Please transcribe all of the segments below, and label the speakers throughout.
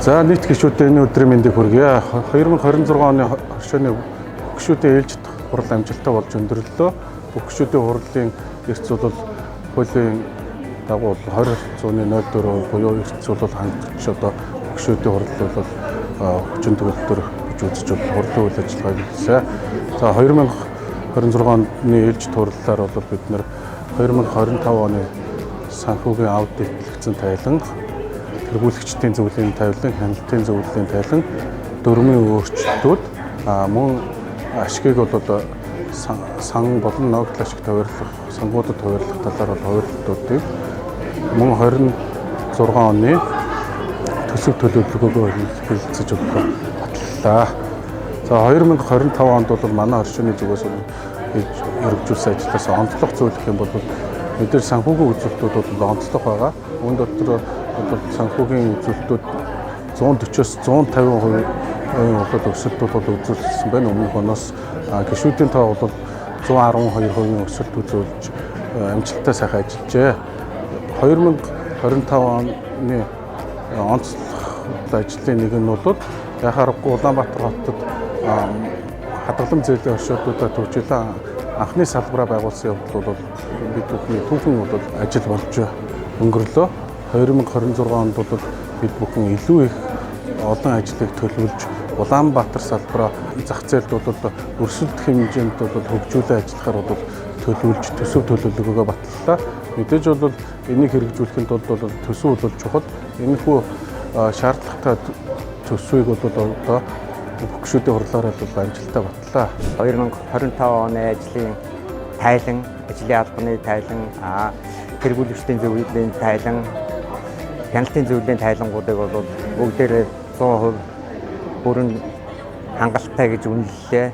Speaker 1: За нийт гишүүдийн өдрийн мэндийг хүргье. 2026 оны орчууны гишүүдийн ээлжид хурал амжилттай болж өндөрлөө. Бүх гишүүдийн хурлын эрс бол хуулийн дагуу 20.04 буюу эрс бол хангаж одоо гишүүдийн хурал бол хүчин төгөлдөр гэж үзэж хурлын үйл ажиллагааг хийлээ. За 2026 оны ээлжид хурлаар бол бид нэр 2025 оны санхүүгийн аудитлэгдсэн тайлан тэргүүлэгчдийн зөвлөлийн тавилан, хяналтын зөвлөлийн тавилан, дөрмийн өөрчлөлтүүд мөн ашгийг бол сан болон ногдол ашиг товарлох, сангуудад товарлох талаар бол хувирлтуудыг мөн 26 оны төсөв төлөвлөгөөгөө хэлэлцэж өгөх батллаа. За 2025 онд бол манай орчууны зүгээс хэрэгжүүлсэн ажлаас онцлог зүйл гэх юм бол мэдээж санхүүгийн үзүүлэлтүүд бол онцлог байгаа. Үүн дотор санхүүгийн үзүүлэлтүүд 140-оос 150% өсөлтүүд бол үзүүлсэн байна. Өмнөх оноос гишүүдийн тоо бол 112% өсөлт үзүүлж амжилттай сайхан ажиллажээ. 2025 оны онцлог ажлын нэг нь бол яхаарахгүй Улаанбаатар хотод хадгалан зээлийн оршуудуудаа төвчилэн анхны салбараа байгуулсан явдал бол бид бүхний түүхэн бол ажил болж өнгөрлөө. 2026 онд бол бид бүхэн илүү их олон ажлыг төлөвлөж Улаанбаатар салбараа зах зээлд бол өрсөлдөх хэмжээнд бол хөгжүүлэн ажиллахаар бол төлөвлөж төсөв төлөвлөгөөгөө батллаа. Мэдээж бол энийг хэрэгжүүлэхэд бол төсөв бол чухал. Энэхүү шаардлагатай төсвийг бол одоо гишүүдийн хурлаараа бол амжилттай батллаа.
Speaker 2: 2025 оны ажлын тайлан, ажлын албаны тайлан, тэргүүлэгчдийн зөвлөлийн тайлан, хяналтын зөвлөлийн тайлангуудыг бол бүгдээрээ 100% бүрэн хангалттай гэж үнэллээ.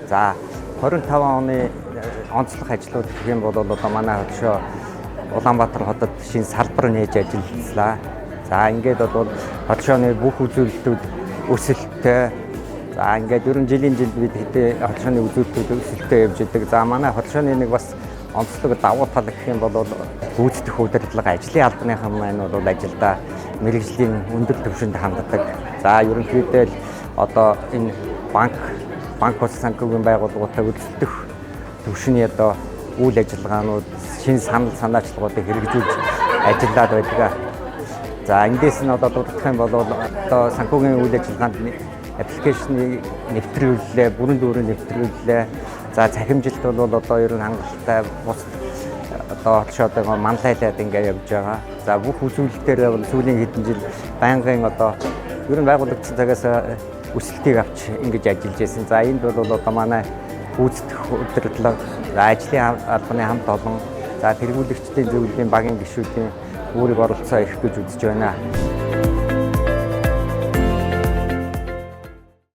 Speaker 2: За 25 оны онцлог ажлууд гэх юм бол одоо манай хотшоо Улаанбаатар хотод шинэ салбар нээж ажилласлаа. За ингээд бол хотшооны бүх үзүүлэлтүүд өсөлттэй. За ингээд ерөн жилийн жилд бид хэдий хотшооны үзүүлэлтүүд өсөлттэй явж идэг. За манай хотшооны нэг бас онцлог давуу тал гэх юм бол гүйцэтгэх удирдлага, ажлын албаныхан маань бол ажилдаа мэргэжлийн өндөр түвшинд ханддаг. За ерөнхийдөө л одоо энэ банк бус санхүүгийн байгууллагуудаа өрсөлдөх түвшний одоо үйл ажиллагаанууд, шинэ санал санаачлагуудыг хэрэгжүүлж ажиллаад байдаг. За эндээс нь одоо дурдах юм бол одоо санхүүгийн үйл ажиллагаанд аппликейшнийг нэвтрүүллээ, бүрэн дүүрэн нэвтрүүллээ. За цахимжилт бол одоо ер нь хангалттай бус одоо хотшоодоо манлайлаад ингээд явж байгаа. За бүх үзүүлэлтээр бол сүүлийн хэдэн жил байнгын одоо ер нь байгуулагдсан цагаас өсөлтийг авч ингэж ажиллаж байсан. За энд бол одоо манай гүйцэтгэх удирдлага, ажлын албаны хамт олон, за тэргүүлэгчдийн зөвлөлийн багийн гишүүдийн үүрэг оролцоо их гэж үзэж байна.